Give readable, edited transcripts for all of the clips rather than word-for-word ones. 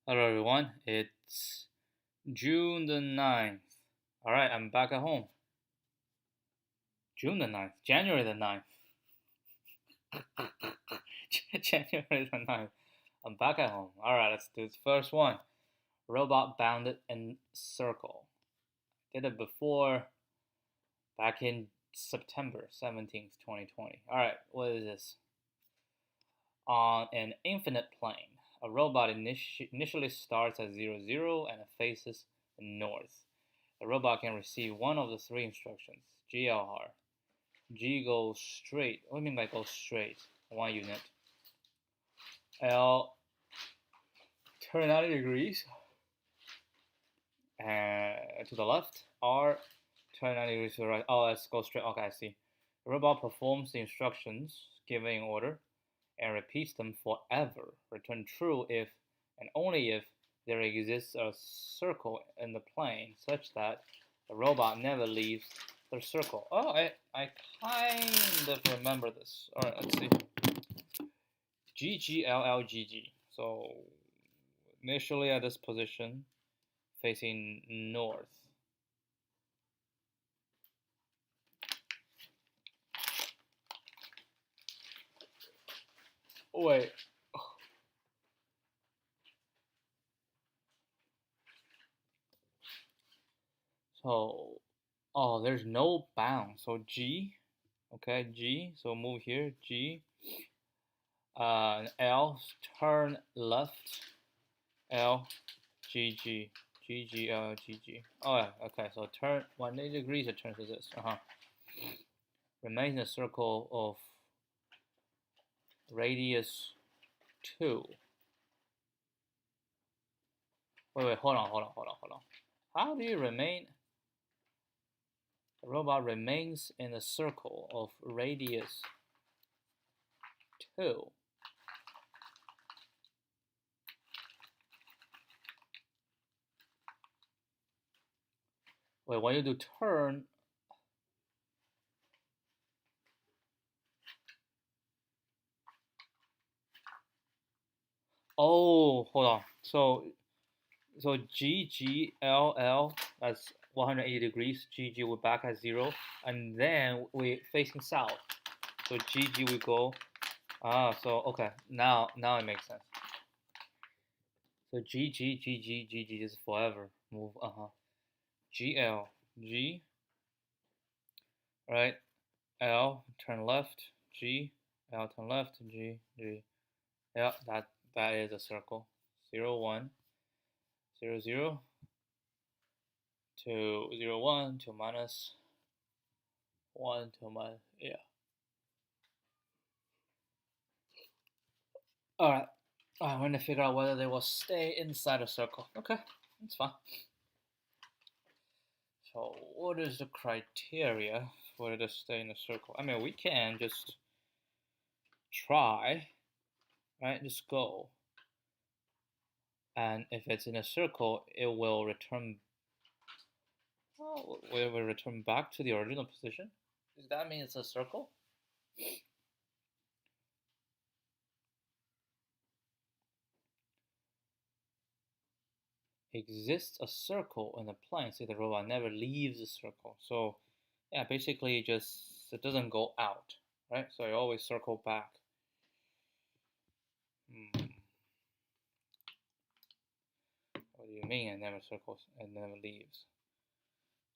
Hello everyone, it's June the 9th. Alright, I'm back at home. June the 9th, January the 9th. January the 9th. I'm back at home. Alright, let's do this first one. Robot bounded in circle. Did it before back in September 17th, 2020. Alright, what is this? On an infinite plane, a robot initially starts at 0, 0 and faces north. The robot can receive one of the three instructions. GLR. G goes straight. What do you mean by go straight? 1 unit. L turn 90 degrees to the left. R turn 90 degrees to the right. Oh, let's go straight. Okay, I see. The robot performs the instructions given in order and repeats them forever. Return true if and only if there exists a circle in the plane such that the robot never leaves the circle. Oh, I kind of remember this. All right, let's see. GGLLGG. So initially at this position, facing north. Oh, wait. So, oh, there's no bound. So G, okay, G. So move here, G. L, turn left. L, G, G, G, G, L, G, G. Oh, yeah, okay. So turn 180 degrees. It turns to this. Remain in a circle of radius 2. Wait, hold on. How do you remain? The robot remains in a circle of radius 2. Wait, when you do turn, oh, hold on. So G, G, L, L, that's 180 degrees. G, G, we're back at 0. And then we're facing south. So G, G, we go. So, okay. Now it makes sense. So G, G, G, G, G, G is forever. Move, G, L, G. Right? L, turn left. G, L, turn left. G, G. Yeah, that is a circle. 0, 1. 0, 0 to 0, 1 to minus 1 to minus, yeah. Alright, I'm going to figure out whether they will stay inside a circle. Okay, that's fine. So what is the criteria for it to stay in a circle? I mean, we can just try, right? Just go. And if it's in a circle, it will return back to the original position. Does that mean it's a circle? Exists a circle in the plane, so the robot never leaves the circle. So yeah, basically just it doesn't go out, right? So it always circle back. What do you mean it never circles and never leaves?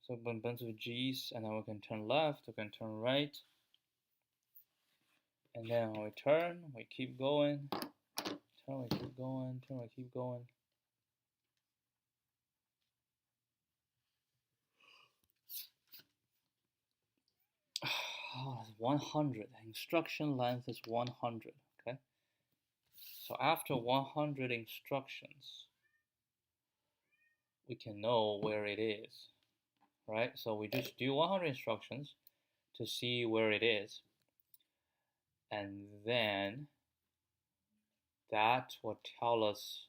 So a bunch of G's, and then we can turn left, we can turn right, and then we turn, we keep going, turn, we keep going, turn, we keep going. 100. Instruction length is 100. Okay. So after 100 instructions, we can know where it is, right? So we just do 100 instructions to see where it is, and then that will tell us,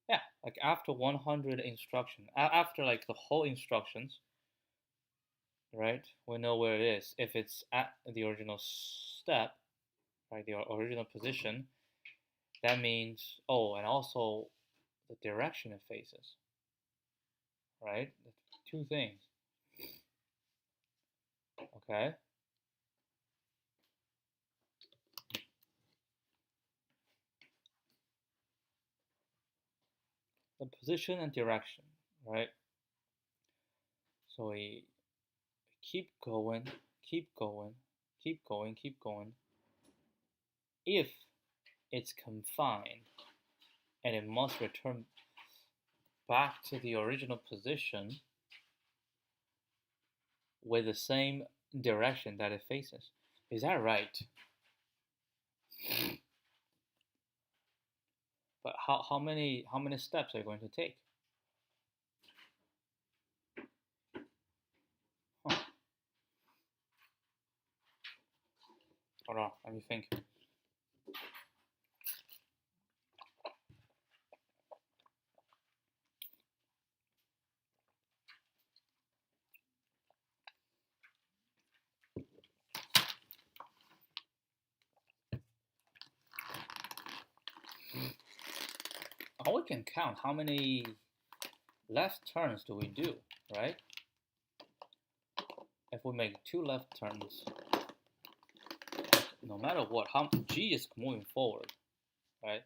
yeah, like after 100 instructions, after like the whole instructions, right? We know where it is. If it's at the original step, right, the original position, that means, oh, and also the direction it faces, right? Two things, okay? The position and direction, right? So we keep going, keep going, keep going, keep going. If it's confined and it must return back to the original position with the same direction that it faces. Is that right? But how many steps are you going to take? Huh. Hold on, let me think. Oh, we can count how many left turns do we do, right? If we make 2 left turns, no matter what, how G is moving forward, right?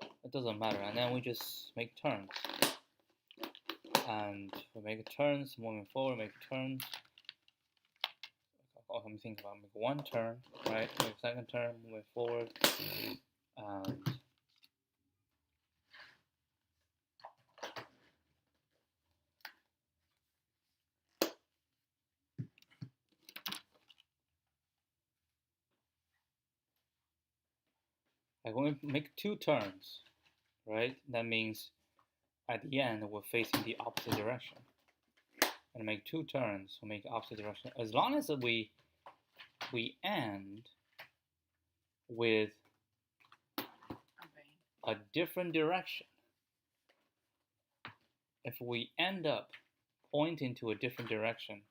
It doesn't matter, and then we just make turns. And we make turns, moving forward, make turns. Oh, let me think about it. Make 1 turn, right? Make a 2nd turn, moving forward, and like when we make 2 turns, right? That means at the end we're facing the opposite direction. And make 2 turns, we'll make opposite direction. As long as we end with a different direction. If we end up pointing to a different direction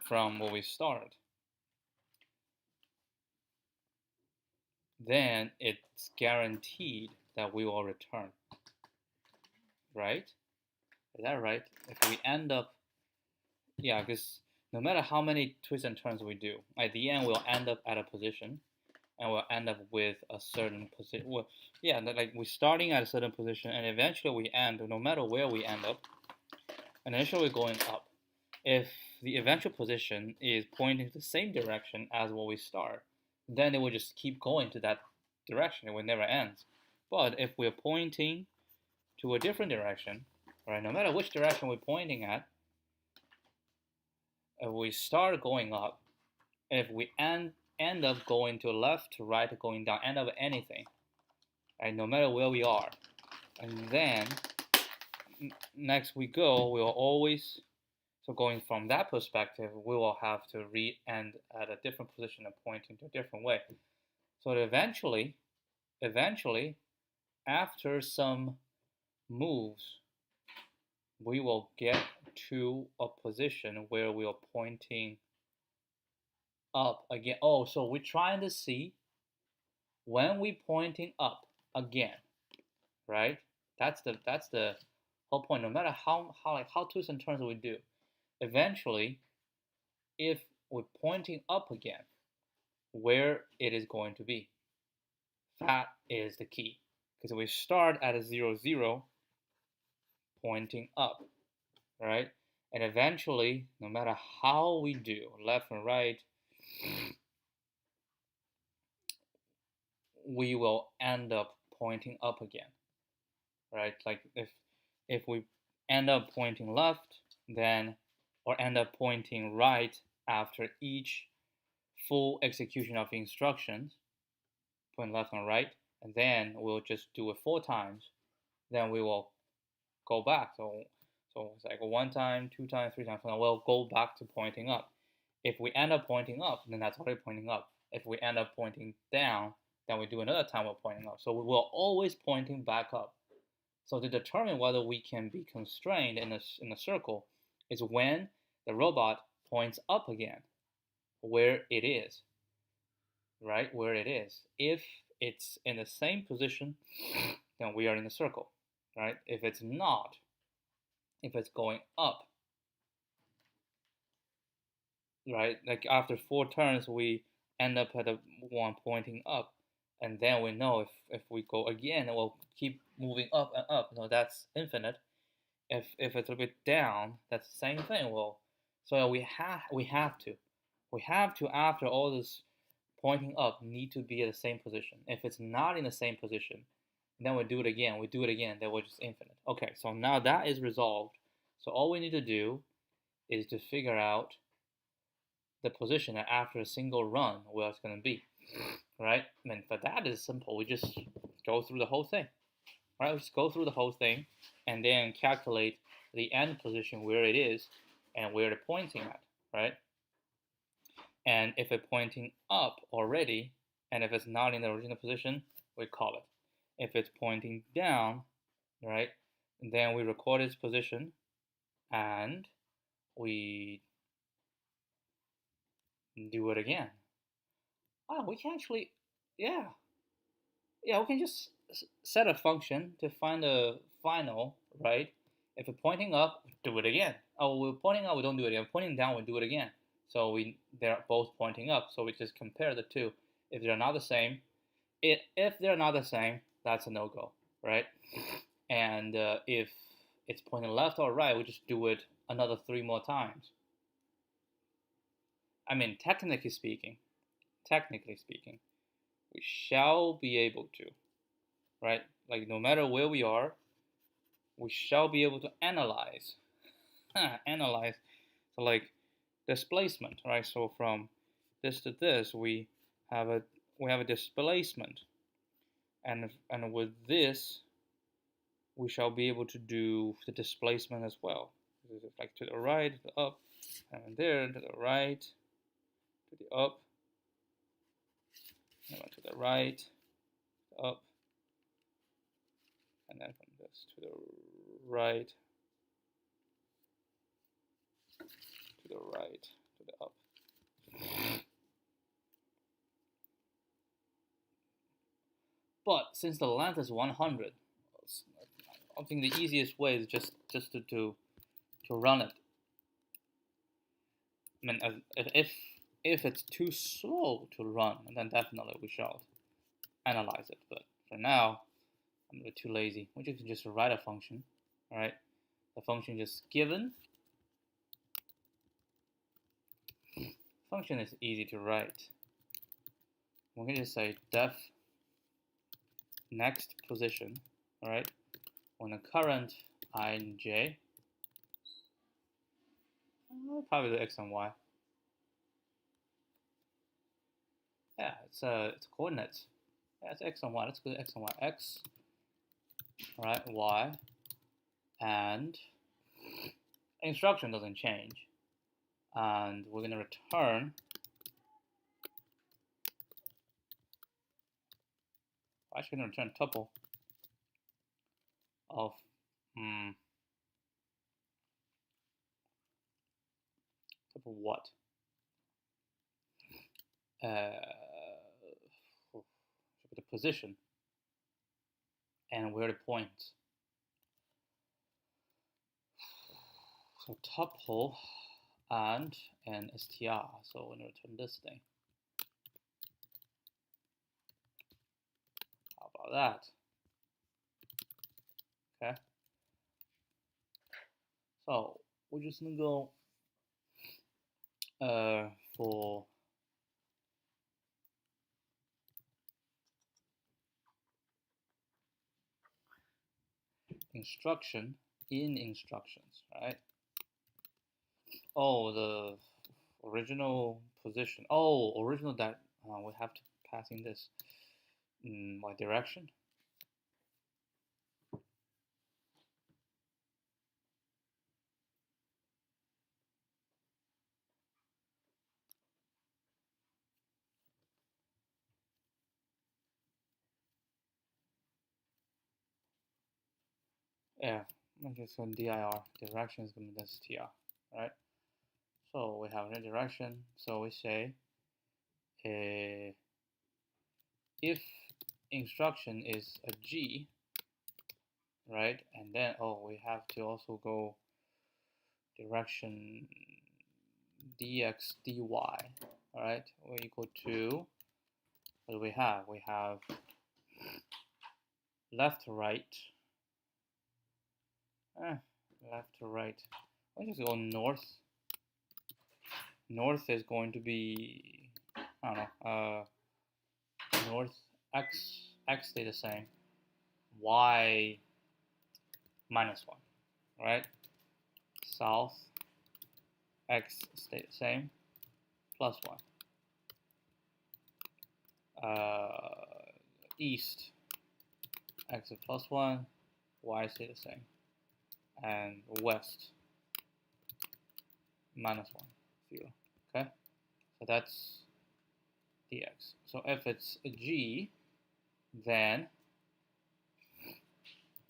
from where we start, then it's guaranteed that we will return, right? Is that right? If we end up, yeah, because no matter how many twists and turns we do, at the end we'll end up at a position, and we'll end up with a certain position. Well, yeah, like we're starting at a certain position, and eventually we end, no matter where we end up, and initially we're going up. If the eventual position is pointing the same direction as where we start, then it will just keep going to that direction. It will never end. But if we're pointing to a different direction, right, no matter which direction we're pointing at, if we start going up, if we end up going to left, to right, going down, end up anything, right, no matter where we are, and then next we go, we'll always, so going from that perspective, we will have to re-end at a different position and pointing to a different way. So that eventually, after some moves, we will get to a position where we are pointing up again. Oh, so we're trying to see when we're pointing up again, right? That's the whole point. No matter how twists and turns we do, eventually, if we're pointing up again, where it is going to be, that is the key. Because we start at a 0, 0, pointing up, right? And eventually, no matter how we do, left and right, we will end up pointing up again, right? Like if we end up pointing left, then, or end up pointing right after each full execution of instructions, point left and right, and then we'll just do it 4 times, then we will go back. So it's like 1 time, 2 times, 3 times, and we'll go back to pointing up. If we end up pointing up, then that's already pointing up. If we end up pointing down, then we do another time we're pointing up. So we will always pointing back up. So to determine whether we can be constrained in a circle is when the robot points up again, where it is, right? Where it is. If it's in the same position, then we are in the circle. right? If it's not, if it's going up, right? Like after 4 turns, we end up at a one pointing up, and then we know if we go again, it will keep moving up and up. No, that's infinite. If it's a bit down, that's the same thing. Well, so we have to after all this pointing up need to be at the same position. If it's not in the same position, then we do it again. We do it again. Then we're just infinite. Okay, so now that is resolved. So all we need to do is to figure out the position after a single run where it's going to be, right? I mean, but that is simple. We just go through the whole thing, right? We just go through the whole thing and then calculate the end position where it is and where it's pointing at, right? And if it's pointing up already, and if it's not in the original position, we call it. If it's pointing down, right, then we record its position and we do it again. Oh, we can actually, yeah, we can just set a function to find the final, right? If we're pointing up, do it again. Oh, we're pointing up, we don't do it again. Pointing down, we do it again. So they're both pointing up. So we just compare the two. If they're not the same, if they're not the same, that's a no-go, right? And if it's pointing left or right, we just do it another 3 more times. I mean, technically speaking, we shall be able to, right? Like no matter where we are, we shall be able to analyze, analyze, so like displacement, right? So from this to this, we have a displacement, and with this, we shall be able to do the displacement as well. Like to the right, to the up, and there, to the right, to the up, and then to the right, up, and then from this to the right, to the right, to the up. But since the length is 100, I think the easiest way is just to run it. I mean, if it's too slow to run, then definitely we shall analyze it. But for now, I'm a bit too lazy. We can just write a function, all right? The function just given. Function is easy to write. We can just say def next position, all right? On the current ij, probably the x and y. Yeah, it's coordinates. Yeah, it's x and y. Let's go to x and y. X, right? Y, and instruction doesn't change, and we're gonna return. Actually, gonna return tuple of tuple what? The position and where it points. So tuple and an str. So we're gonna return this thing. How about that? Okay. So we're just gonna go for instruction in instructions, right? Oh, the original position. Oh, original that we have to pass in this by direction. Yeah, okay, so dir, direction is going to be this tr, right? So we have a direction, so we say if instruction is a g, right? And then, oh, we have to also go direction dx dy, all right? We equal to, what do we have? We have left to right, left to right. Let's just go north. North is going to be, I don't know, north x stay the same, y minus 1, right? South x stay the same, plus 1. East x is plus 1, y stay the same, and west minus 1, 0. Okay, so that's dx. So if it's a g, then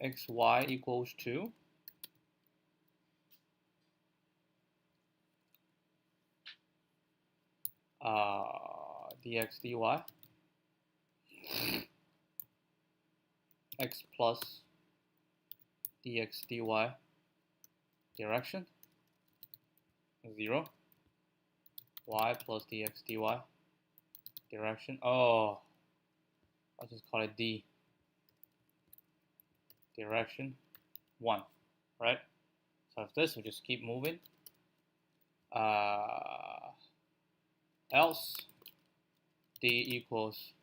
xy equals to dx dy x plus dx dy direction 0, y plus dx dy direction, oh, I'll just call it d, direction 1, right? So if this, we just keep moving, else d equals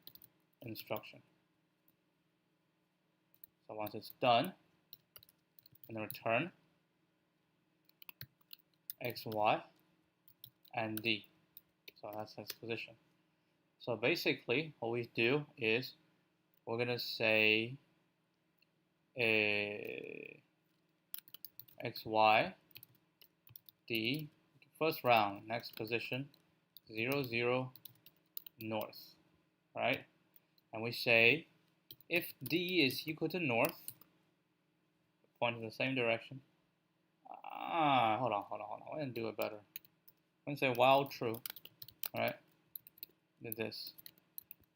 instruction. So once it's done, and return x, y, and d. So that's its position. So basically, what we do is we're gonna say x, y, d. First round, next position, 0, 0, north, right? And we say if d is equal to north, point in the same direction. Hold on. We're gonna do it better. We're gonna say while true, right? Did this.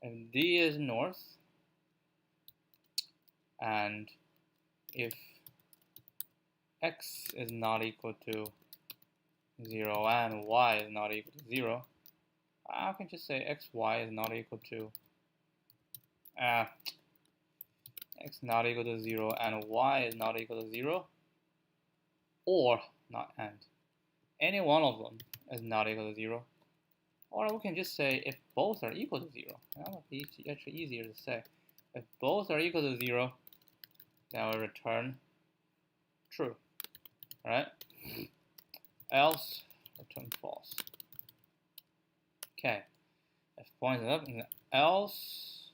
If d is north, and if x is not equal to 0 and y is not equal to 0, I can just say xy is not equal to x not equal to 0 and y is not equal to 0, or not and. Any one of them is not equal to 0. Or we can just say if both are equal to 0. That would be actually easier to say. If both are equal to 0, then we return true, right? Else, return false. Okay, if points up, and else,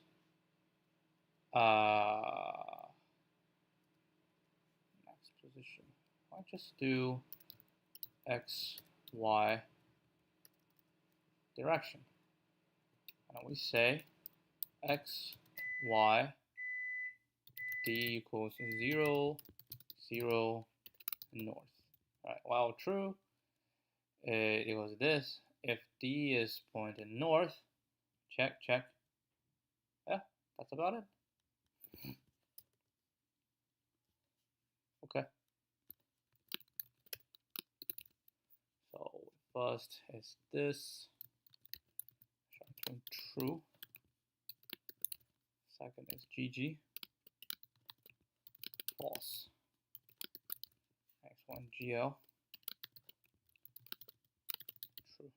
next position. I'll just do x, y, direction. And we say x, y, d equals 0, 0, north. Alright, while true, it equals this. If d is pointing north, check. Yeah, that's about it. Okay. So first is this. Try to true. Second is GG. False. Next one GL. True.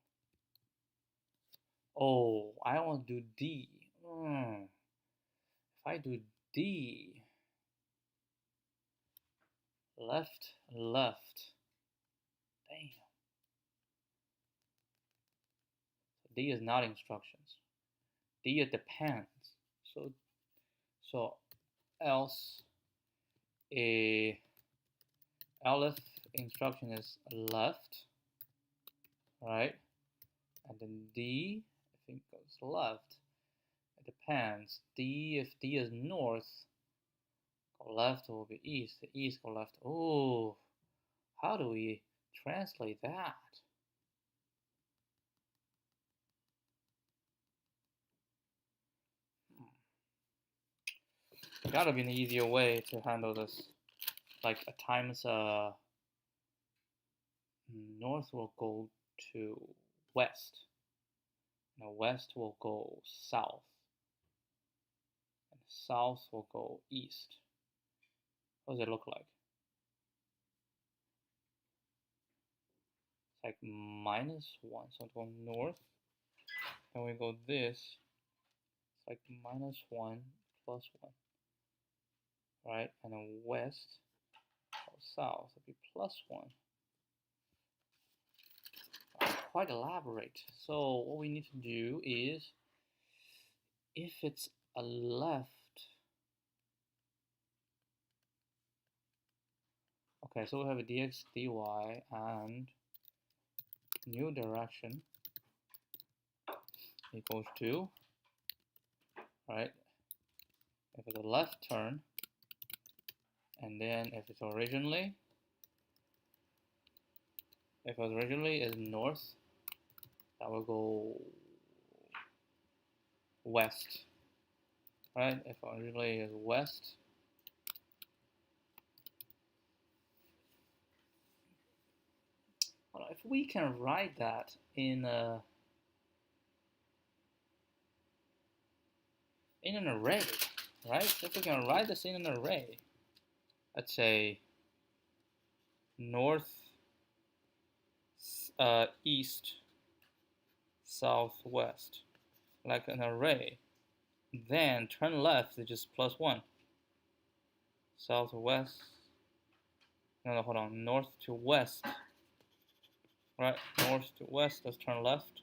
Oh, I want to do D. If I do D, left. Damn. D is not instructions. D it depends. So else a elif instruction is left, right? And then D, I think goes left. It depends. D, if D is north, go left will be east. The east go left. Oh, how do we translate that? Gotta be an easier way to handle this. like a times north will go to west, and west will go south, and south will go east. What does it look like? It's like -1, so it's going north, and we go this, it's like -1 +1, right? And then west or south would be +1. Quite elaborate. So what we need to do is, if it's a left, okay, so we have a dx dy and new direction equals to, right, if it's a left turn, and then if it originally is north, that will go west, right? If originally is west, well, if we can write that in an array, right? If we can write this in an array, let's say north, east, southwest, like an array, then turn left is just +1. Southwest, no, hold on, north to west, right? North to west, let's turn left.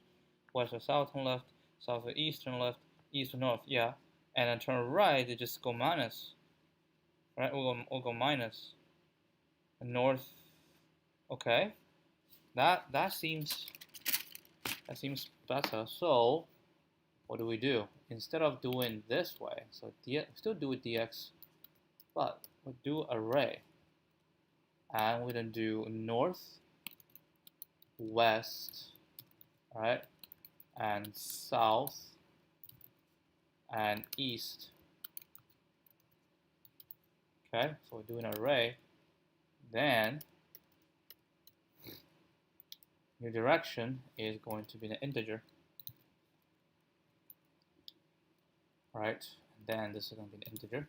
West to south, turn left. South to east, turn left. East to north, yeah. And then turn right, it just go minus, right? We'll go minus. North, okay. That seems better. So what do? Instead of doing this way, so still do it dx, but we'll do array, and we're gonna do north, west, right, and south, and east. Okay, so we're doing an array. Then new direction is going to be an integer, right? And then this is going to be an integer.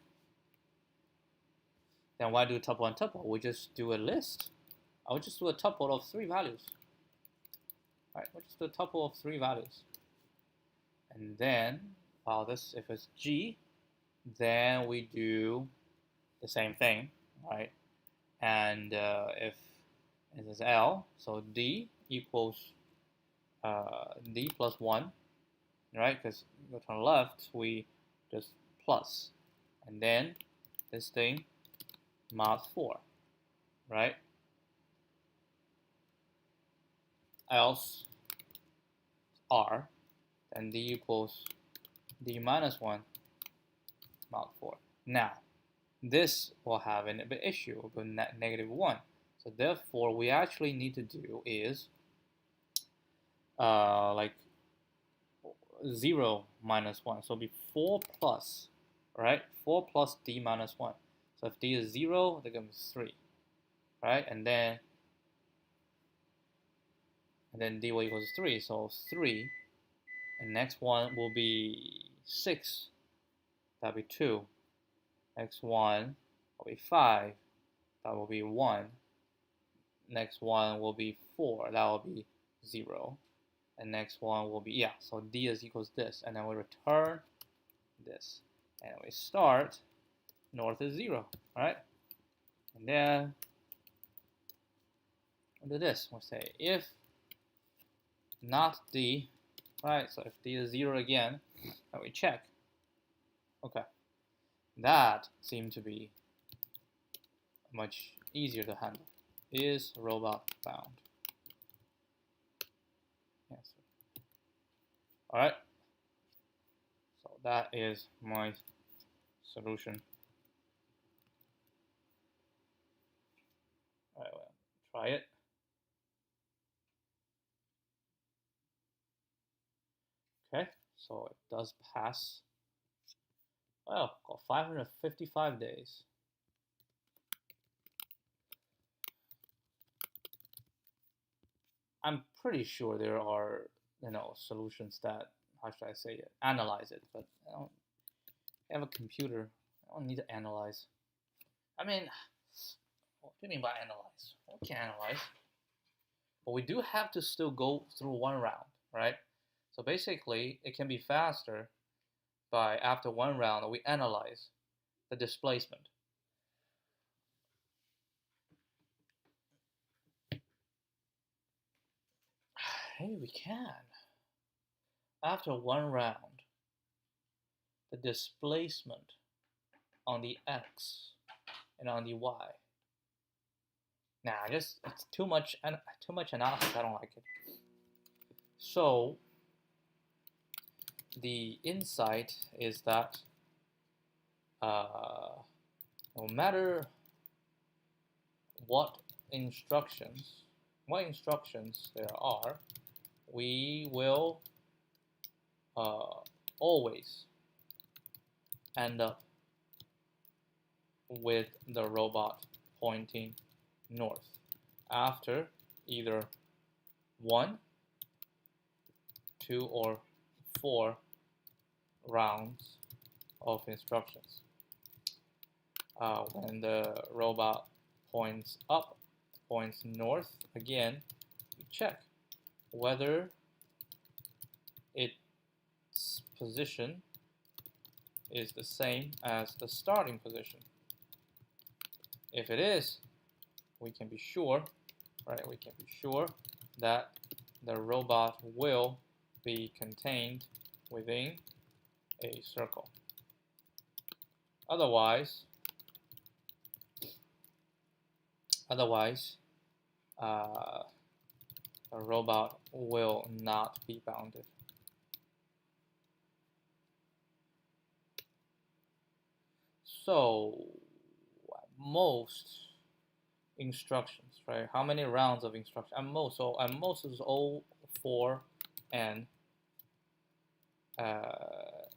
Then why do tuple and tuple? We just do a list. I would just do a tuple of 3 values. Right? We'll just do a tuple of 3 values. And then, if it's G, then we do the same thing, right? And if it is L, so D equals D plus 1, right? Because you go to the left, we just plus. And then this thing mod 4, right? Else R, then D equals D minus 1 mod 4. Now, this will have an issue of -1. So therefore, we actually need to do is like 0 minus 1. So it'll be 4 plus, right? 4 plus D minus 1. So if D is 0, that becomes 3, right? And then D will equals 3. So 3. And next one will be 6. That'll be 2. Next one will be 5. That will be 1. Next one will be 4. That will be 0. And next one will be, yeah, so D is equals this. And then we return this. And we start, north is 0, right? And then we'll do this. We'll say if not D, right? So if D is 0 again, then we check. Okay. That seemed to be much easier to handle. Is robot bound? Yes. All right. So that is my solution. All right, well, try it. Okay, so it does pass. Well, got 555 days. I'm pretty sure there are, solutions that, how should I say it, analyze it, but I have a computer. I don't need to analyze. I mean, what do you mean by analyze? We can analyze, but we do have to still go through one round, right? So basically, it can be faster by after one round we analyze the displacement. Hey, we can. After one round, the displacement on the x and on the y. Nah, it's too much analysis. I don't like it. So the insight is that no matter what instructions there are, we will always end up with the robot pointing north after either 1, 2, or 4 rounds of instructions. When the robot points up, points north, again, you check whether its position is the same as the starting position. If it is, we can be sure, right? We can be sure that the robot will be contained within a circle. Otherwise, a robot will not be bounded. So most instructions, right? How many rounds of instruction? At most is all 4 and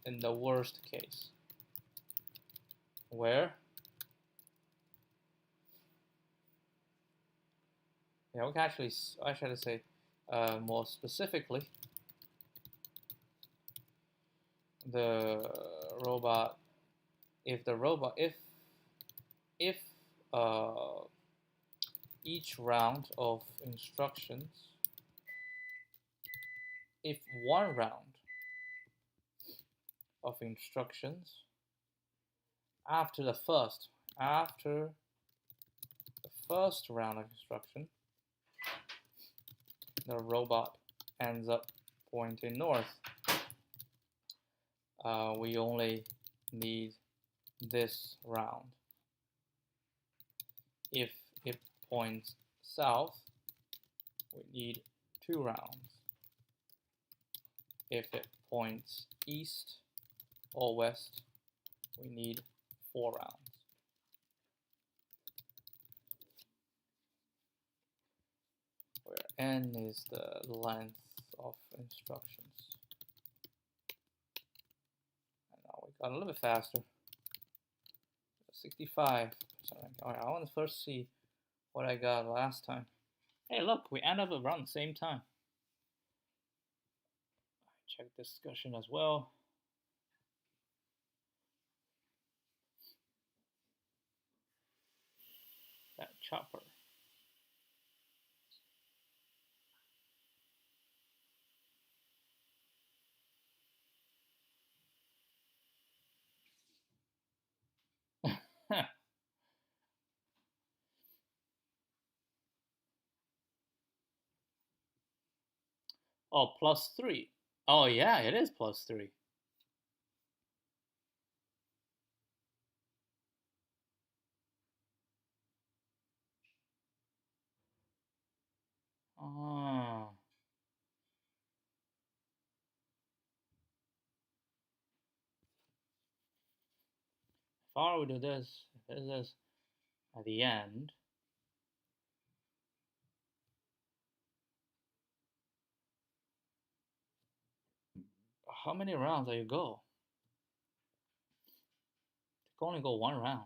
in the worst case, where we can actually, I should say more specifically, the robot, if each round of instructions, if one round of instructions after the first round of instruction, the robot ends up pointing north, we only need this round. If it points south, we need 2 rounds. If it points east or west, we need 4 rounds. Where n is the length of instructions. And now we got a little bit faster. 65%. All right, I want to first see what I got last time. Hey, look, we end up around the same time. Check discussion as well. That chopper. Oh, +3. Oh yeah, it is +3. Oh. If I were to do this, if this is at the end, how many rounds do you go? You can only go 1 round.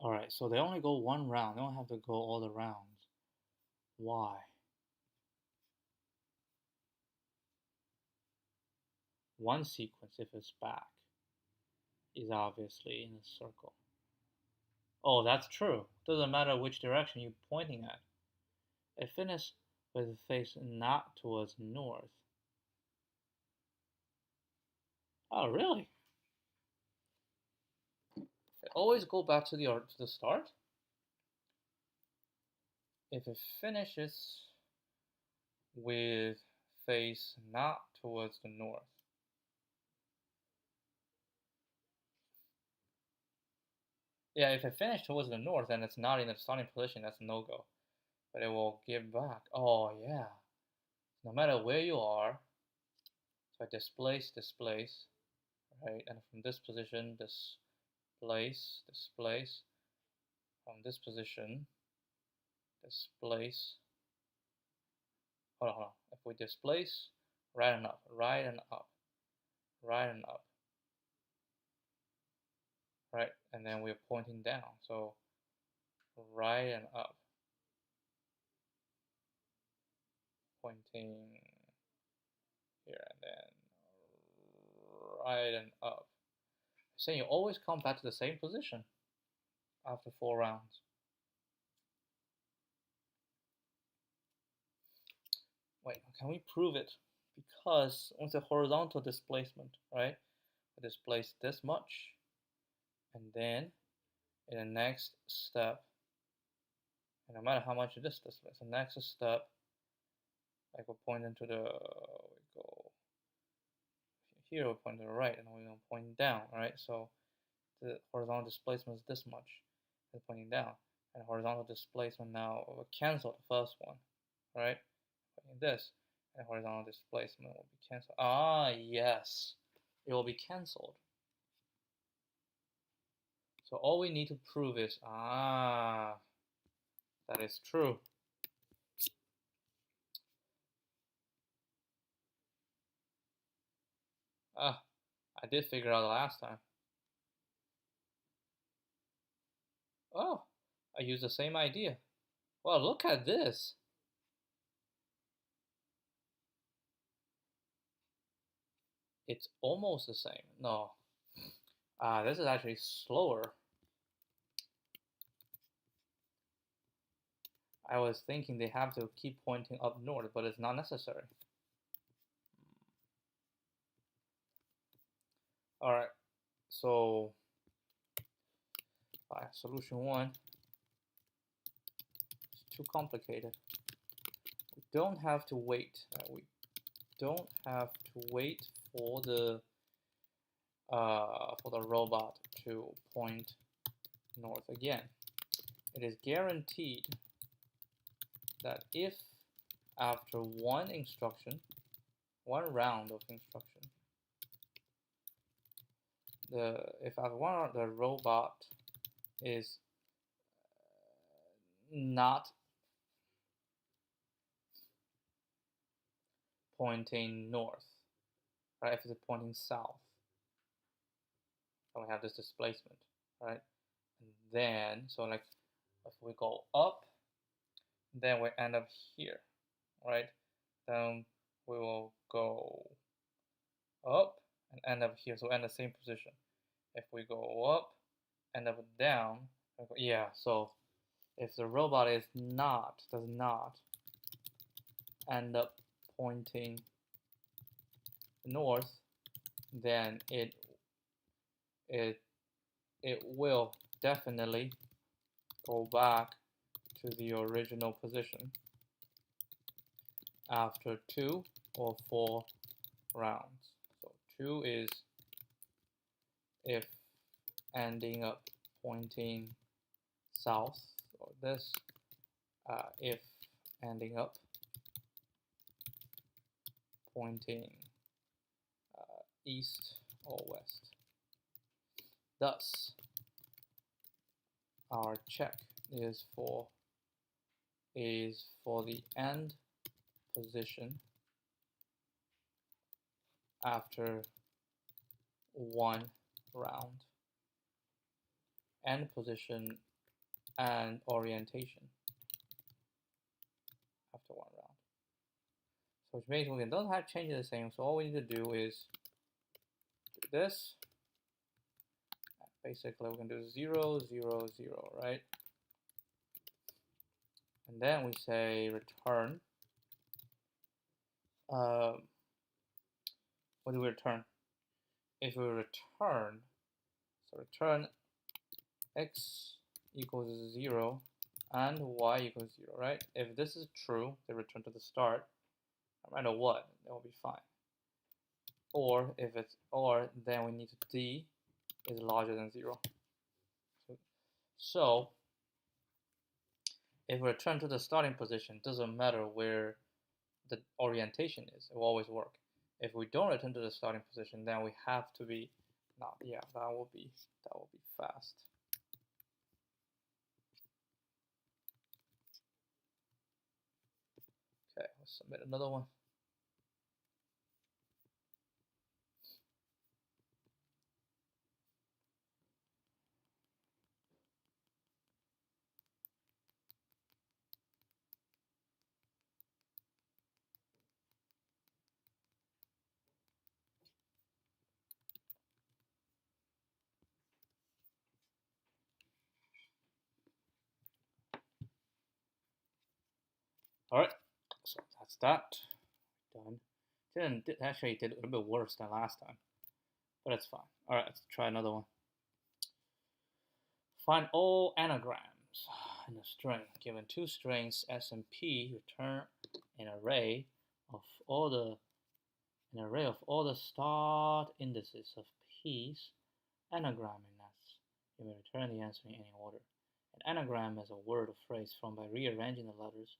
Alright, so they only go one round. They don't have to go all the rounds. Why? One sequence, if it's back, is obviously in a circle. Oh, that's true. Doesn't matter which direction you're pointing at. It finishes with the face not towards north. Oh, really? Always go back to the start. If it finishes with face not towards the north. Yeah, if it finishes towards the north and it's not in the starting position, that's a no-go. But it will give back. Oh, yeah. No matter where you are, so I displace, right? And from this position, displace, from this position, displace. Hold on. If we displace, right and up, right and up, right and up, right, and then we're pointing down. So right and up, pointing here, and then right and up. So you always come back to the same position after 4 rounds. Wait, can we prove it? Because with the horizontal displacement, right, we displace this much, and then in the next step, and no matter how much it is displaced, the next step, like we're pointing to the, we go here, we're pointing to the right, and we're pointing down, right? So the horizontal displacement is this much, it's pointing down, and horizontal displacement now will cancel the first one, right? Pointing this, and horizontal displacement will be cancelled. Ah, yes, it will be cancelled. So all we need to prove is, that is true. I did figure out last time. Oh, I used the same idea. Well, look at this. It's almost the same. No. This is actually slower. I was thinking they have to keep pointing up north, but it's not necessary. Alright, so solution 1 is too complicated. We don't have to wait. We don't have to wait for the robot to point north again. It is guaranteed that if after one round of instruction, if after one round the robot is not pointing north, right? If it's pointing south, then we have this displacement, right? And then, so like if we go up, then we end up here, right? Then we will go up and end up here, so end the same position. If we go up, end up down, yeah, so if the robot does not end up pointing north, then it will definitely go back to the original position after 2 or 4 rounds. So 2 is if ending up pointing south, or this, if ending up pointing east or west. Thus, our check is for the end position after 1 round. End position and orientation after one round. So which means we don't have to change the same. So all we need to do is do this. Basically, we can do 0, 0, 0, right? And then we say return. What do we return? If we return, so return x equals 0 and y equals 0, right? If this is true, they return to the start. No matter what, that will be fine. Or if it's then we need d is larger than 0. So if we return to the starting position, doesn't matter where the orientation is, it will always work. If we don't return to the starting position, then we have to be that will be fast. Okay, let's submit another one. All right, so that's that. Done. Actually did a little bit worse than last time, but it's fine. All right, let's try another one. Find all anagrams in a string. Given two strings S and P, return an array of all the start indices of P's anagram in S. You may return the answer in any order. An anagram is a word or phrase formed by rearranging the letters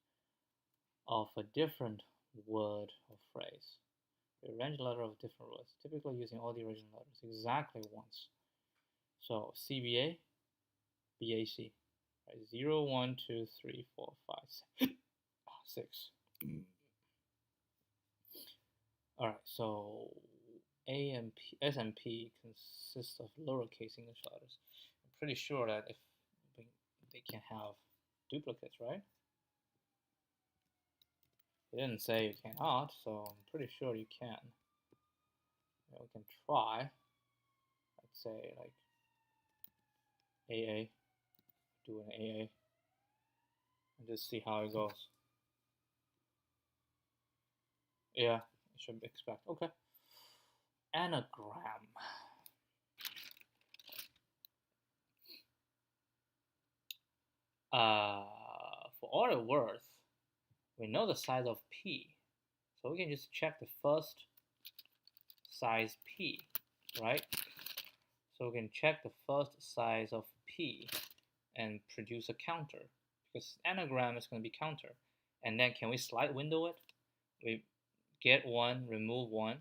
of a different word or phrase. Rearrange the letter of different words, typically using all the original letters exactly once. So CBA, BAC, right? 0, 1, 2, 3, 4, 5, 6. All right, so A and P, S and P consist of lowercase English letters. I'm pretty sure that if they can have duplicates, right? They didn't say you cannot, so I'm pretty sure you can. We can try. Let's say like AA, do an AA, and just see how it goes. Yeah, you should expect. Okay. Anagram. For all it's worth, we know the size of P, so we can just check the first size P, right? So we can check the first size of P and produce a counter, because anagram is going to be counter. And then can we slide window it? We get one, remove one,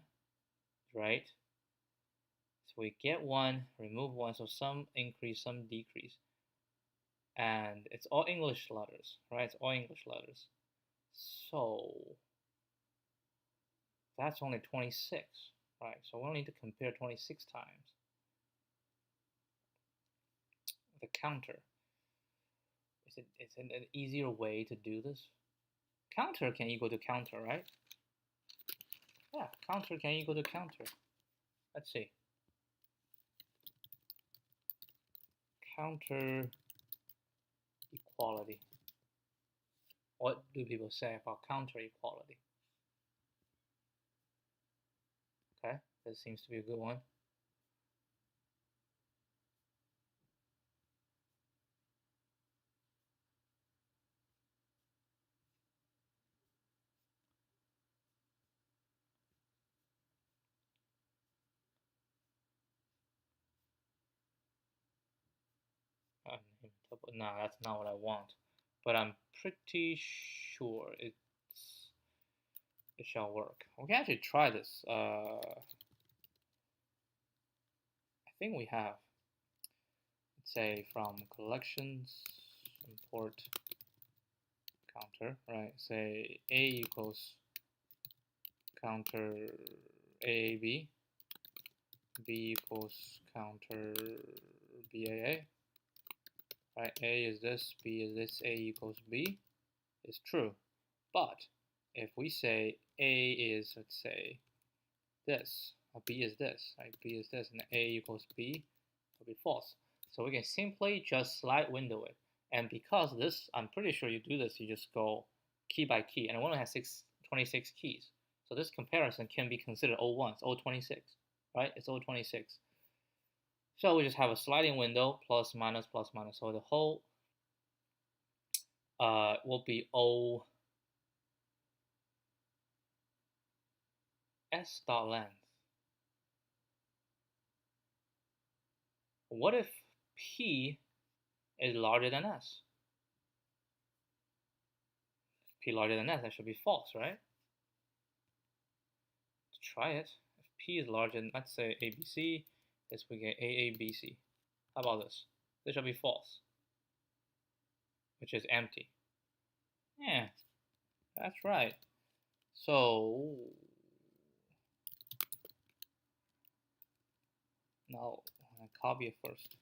right? So we get one, remove one, so some increase, some decrease. And it's all English letters, right? It's all English letters. So that's only 26, right? So we only need to compare 26 times the counter. It's an easier way to do this. Counter can equal to counter, right? Yeah, counter can equal to counter. Let's see. Counter equality. What do people say about counter equality? Okay, this seems to be a good one. No, that's not what I want. But I'm pretty sure it shall work. We can actually try this. I think we have. Let's say from collections import counter, right? Say A equals counter AAB, B equals counter BAA, right? A is this, B is this, A equals B is true. But if we say A is, let's say, this, or B is this, right? B is this, and A equals B will be false. So we can simply just slide window it. And because this, I'm pretty sure you do this, you just go key by key, and it only has 26 keys. So this comparison can be considered O1, it's O26, right? It's O26. So we just have a sliding window, plus, minus, plus, minus. So the whole will be O S dot length. What if P is larger than S? If P larger than S, that should be false, right? Let's try it. If P is larger than, let's say, ABC, this we get AABC. How about this? This should be false, which is empty. Yeah, that's right. So now I'm gonna copy it first.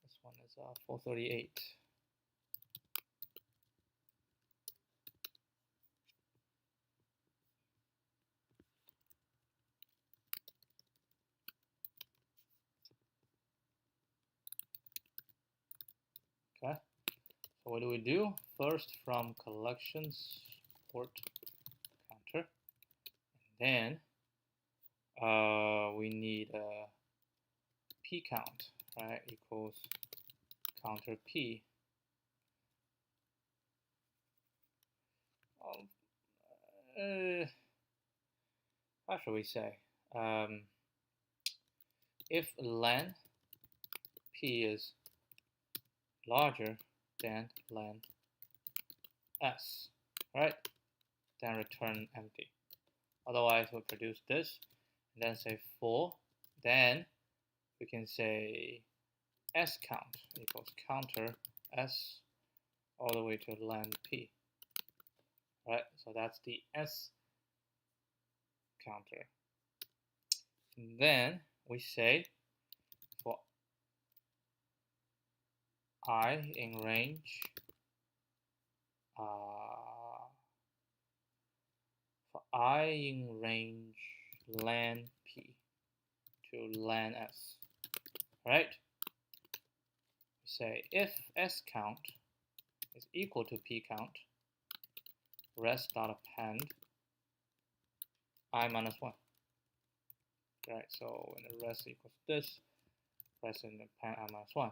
This one is 438. Okay. So what do we do? First, from collections port counter, and then we need a p count, right? Equals counter p. How should we say? If len p is larger than len s, right? Then return empty. Otherwise, we'll produce this, and then say for. Then we can say s count equals counter s all the way to len p. Right, so that's the s counter. And then we say for I in range, len p to len s, right? We say if s count is equal to p count, rest dot append I minus 1. Right, so when the rest equals this, rest in the append I minus 1.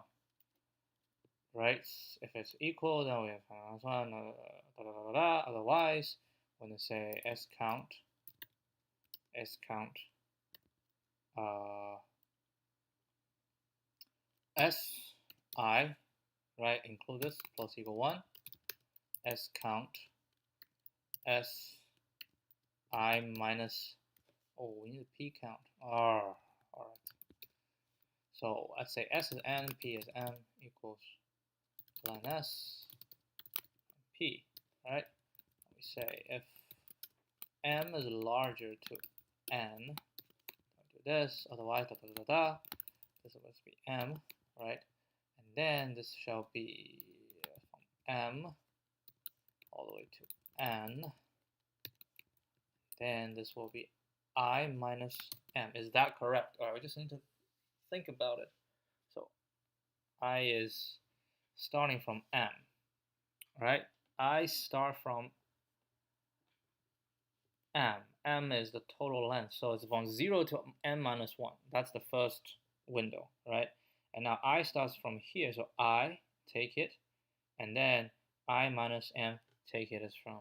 Right, if it's equal, then we have I minus 1, otherwise, when they say s count, si, right, include this, plus equal 1, s count, s I minus, oh, we need a p count, all right. So let's say s is n, p is m, equals len s, p, right? We say if m is larger to n, don't do this, otherwise, this is supposed to be m, right? And then this shall be from m all the way to n. Then this will be I minus m. Is that correct? All right, we just need to think about it. So I is starting from m, right? I start from m. M is the total length, so it's from 0 to m minus 1. That's the first window, right? And now I starts from here, so I take it, and then I minus m take it is from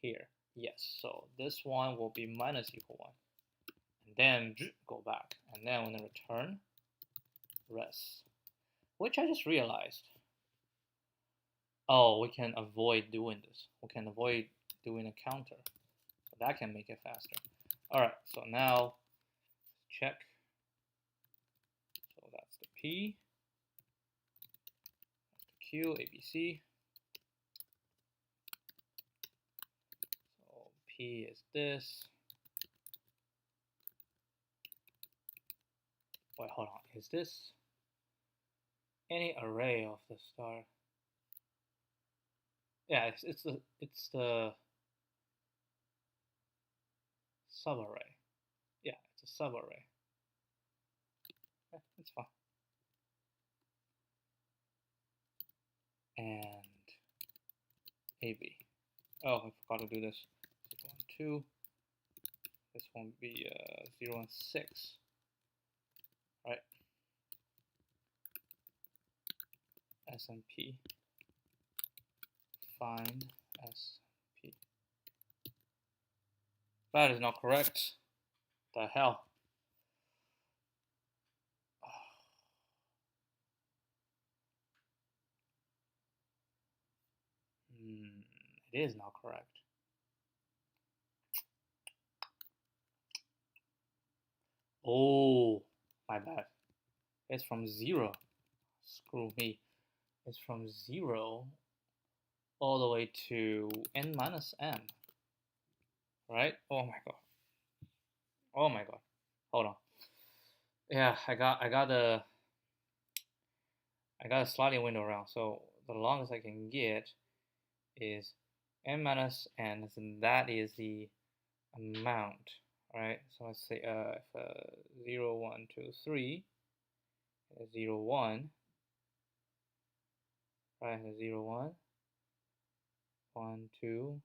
here. Yes, so this one will be minus equal 1. And then go back, and then when I return, rest. Which I just realized. Oh, we can avoid doing this. We can avoid doing a counter. So that can make it faster. Alright, so now check. So that's the P, that's the Q, ABC. So P is this. Wait, hold on. Is this? any array of the star. Yeah, it's the subarray. Yeah, it's a subarray. Yeah, it's fine. And AB. Oh, I forgot to do this. 1, 2. This one be 0 and 6. Right? SMP. Find SP. That is not correct. The hell? It is not correct. Oh, my bad. It's from 0. Screw me. It's from 0 all the way to n minus m. Right? Oh my god. Oh my god. Hold on. Yeah, I got a sliding window around. So the longest I can get is n minus n, and that is the amount. Right? So let's say if 0, 1, 2, 3, 0, 1, right? 0, 1, 1, 2,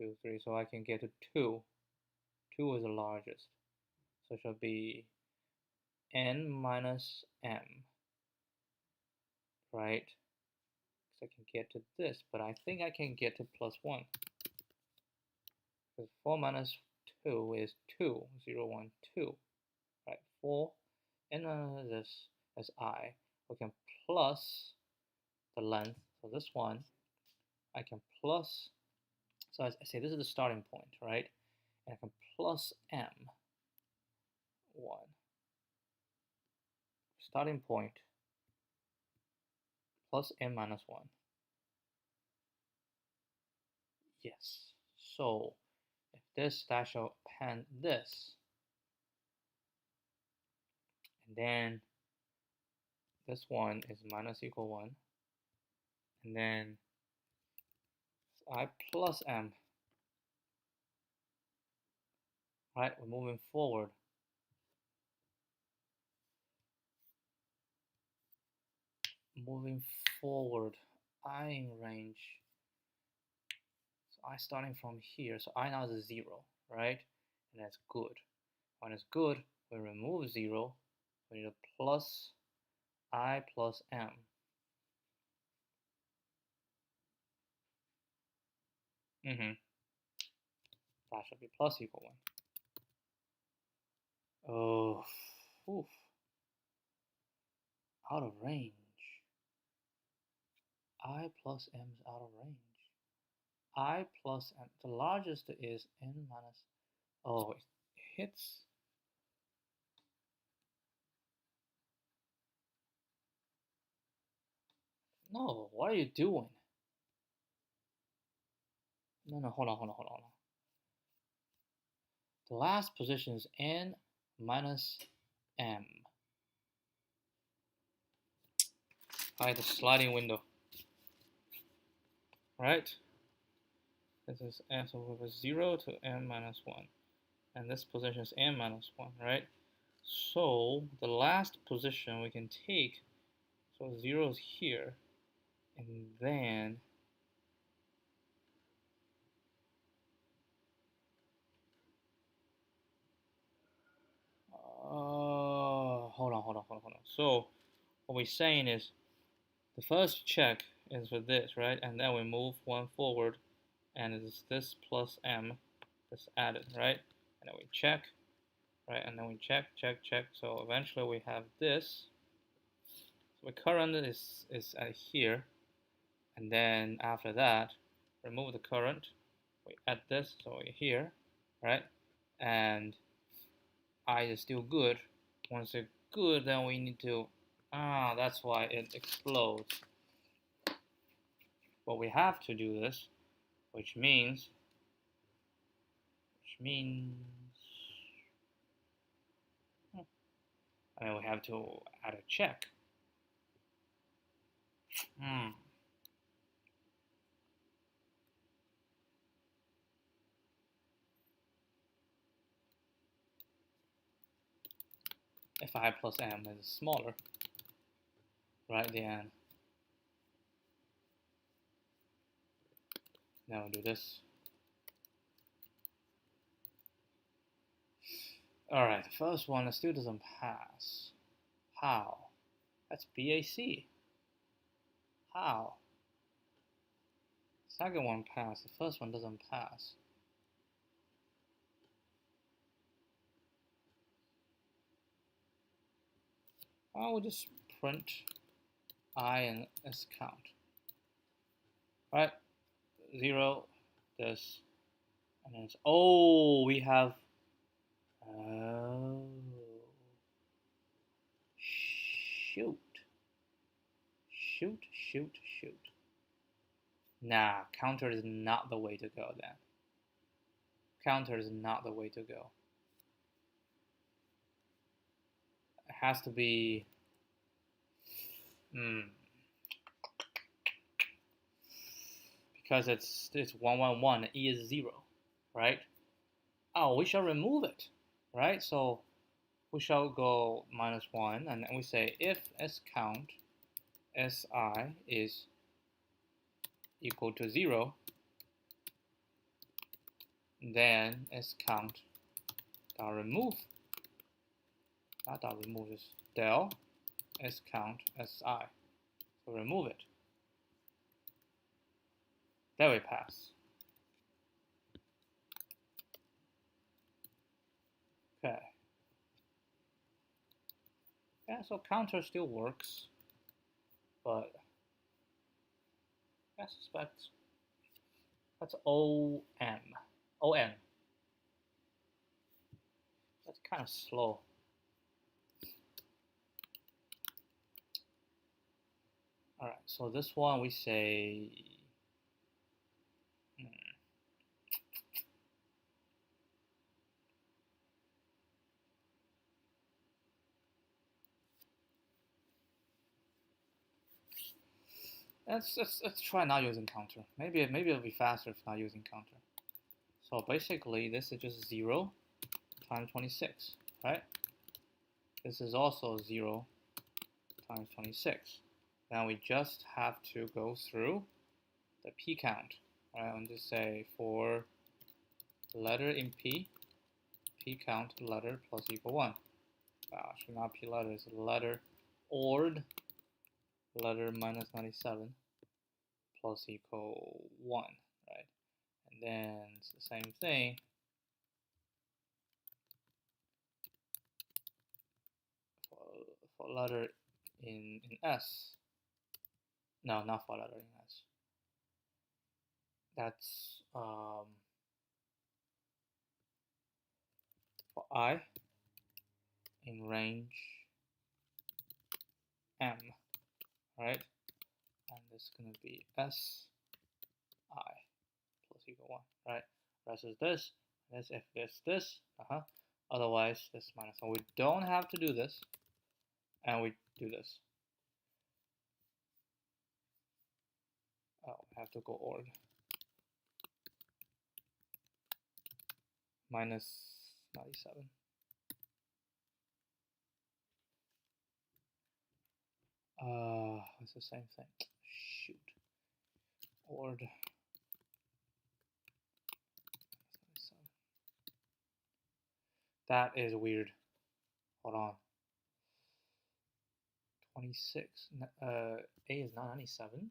2, 3. So I can get to 2. 2 is the largest. So it should be n minus m, right? So I can get to this, but I think I can get to plus 1. Because 4 minus 2 is 2, 0, 1, 2, right? 4, and this as I. We can plus the length, so this one, I can plus, so I say this is the starting point, right? And I can plus m, 1. Starting point plus m minus 1. Yes. So if this dash shall append this, and then this one is minus equal 1, and then I plus m, right? We're moving forward. Moving forward, I in range. So I starting from here. So I now is 0, right? And that's good. When it's good, we remove 0. We need a plus I plus m. That should be plus equal 1. Oh, oof. Out of range. I plus m is out of range. I plus m. The largest is n minus. Oh, it hits. No, what are you doing? No, hold on. The last position is n minus m. By the sliding window. Right? This is n, so we have 0 to n minus 1. And this position is n minus 1, right? So the last position we can take, so 0 is here, and then hold on. So what we're saying is the first check is for this, right? And then we move 1 forward, and it's this plus m that's added, right? And then we check, right? And then we check. So eventually we have this. So the current is at here, and then after that, remove the current. We add this, so we're here, right? And I is still good. Once it's good, then we need to, that's why it explodes. But we have to do this, which means, I mean, we have to add a check. If I plus m is smaller, right? Then now we'll do this. Alright, the first one still doesn't pass. How? That's BAC. How? Second one passed, the first one doesn't pass. I will just print I and S count. Right? 0, this, and then it's, oh, we have, oh, shoot. Nah, counter is not the way to go then. Counter is not the way to go. It has to be, because it's 1, 1, 1, E is 0, right? Oh, we shall remove it, right? So we shall go -1, and then we say if S count Si is equal to 0, then S count dot remove, not dot remove, is del S count Si. So remove it. There we pass. Okay. Yeah, so counter still works, but I suspect that's OM. ON. That's kind of slow. Alright, so this one we say let's try not using counter. Maybe it'll be faster if not using counter. So basically this is just 0 times 26, right? This is also 0 times 26. Now we just have to go through the p count. Right? And just say for letter in p count letter plus equal 1. Should not p letter, it's letter ord letter minus 97 plus equal 1, right? And then it's the same thing for letter in S. No, not for letter in S. That's for I in range M, right? And this is going to be S I plus equal 1, right? Rest is this, this if this, otherwise this minus 1. We don't have to do this, and we do this. Oh, we have to go ord. Minus 97. It's the same thing. Shoot. Ord. That is weird. Hold on. 26. A is not 97.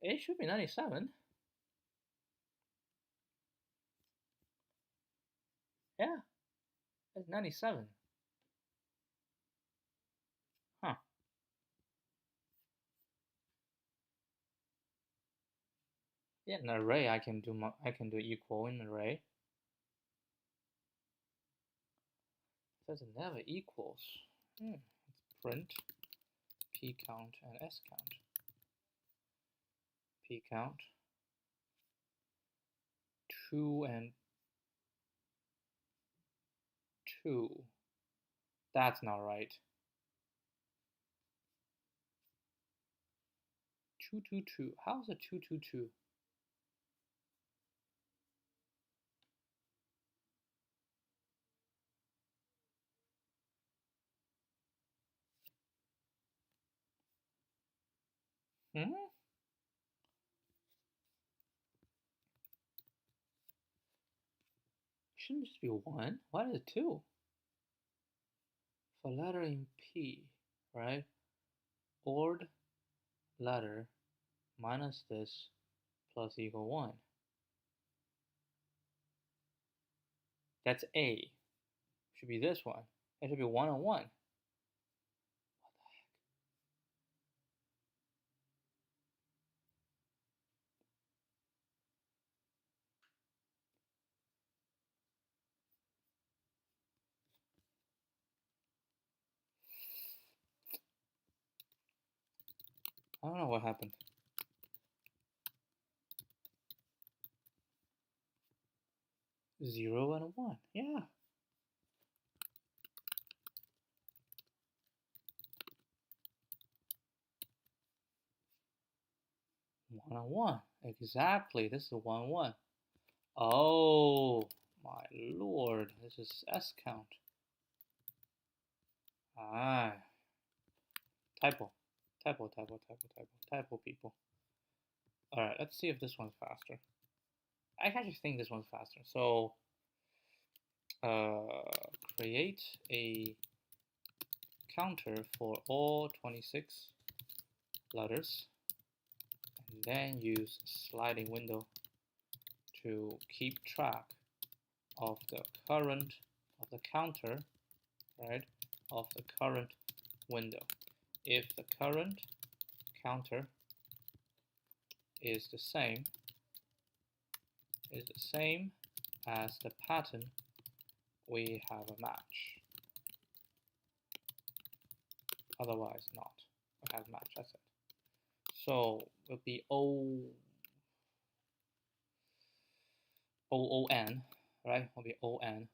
A should be 97. Yeah, it's 97. Huh. Yeah, in an array I can do equal in an array. It says it never equals. Let's print p count and s count. P count 2 and 2. That's not right. 222. How's a 222? Hmm? Shouldn't just be 1. Why is it 2? For letter in P, right? Odd letter minus this plus equal 1. That's A. Should be this one. It should be 1 and 1. What the heck? I don't know what happened. Zero and a 1. Yeah. One and 1. Exactly. This is a 1 1. Oh my lord. This is S count. Ah. Typo. Typo, people. Alright, let's see if this one's faster. I actually think this one's faster. So, create a counter for all 26 letters, and then use sliding window to keep track of the current of the counter, right, of the current window. If the current counter is the same as the pattern, we have a match. Otherwise not. We have match, that's it. So it will be OON, right? Will be ON,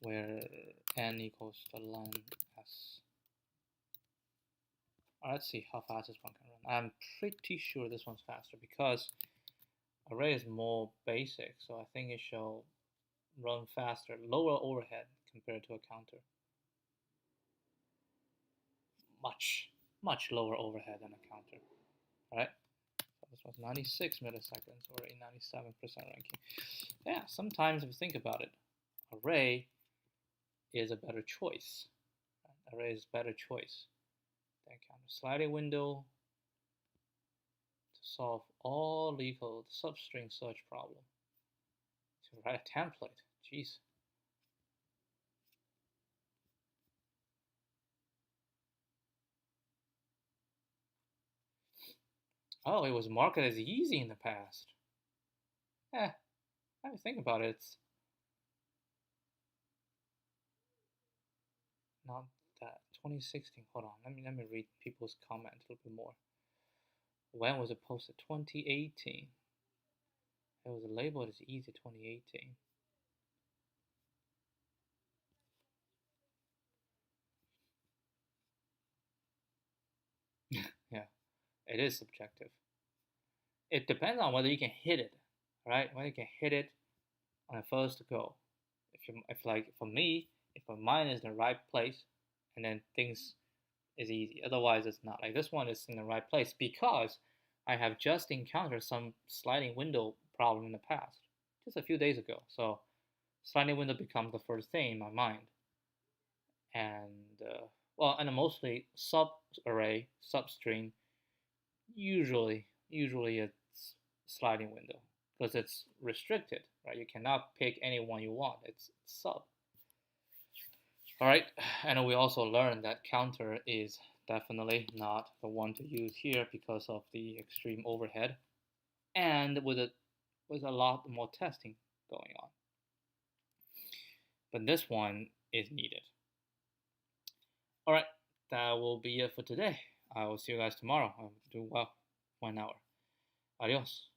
where n equals the len s. Let's see how fast this one can run. I'm pretty sure this one's faster because array is more basic, so I think it shall run faster, lower overhead compared to a counter. Much lower overhead than a counter, right? So this was 96 milliseconds or a 97% ranking. Yeah, sometimes if you think about it, array is a better choice. Array is a better choice than counter. Sliding window to solve all LeetCode substring search problem. To write a template, jeez. Oh, it was marketed as easy in the past. I think about it, it's not that. 2016. Hold on, let me read people's comment a little bit more. When was it posted? 2018. It was labeled as easy 2018. Yeah, it is subjective. It depends on whether you can hit it, right? Whether you can hit it on a first go. If like for me, if mine is in the right place, and then things is easy. Otherwise, it's not. Like this one is in the right place because I have just encountered some sliding window problem in the past, just a few days ago. So sliding window becomes the first thing in my mind, and and mostly sub array, substring. Usually it's sliding window because it's restricted, right? You cannot pick any one you want. It's sub. All right, and we also learned that counter is definitely not the one to use here because of the extreme overhead and with a lot more testing going on. But this one is needed. All right, that will be it for today. I will see you guys tomorrow. I'll do well 1 hour. Adios.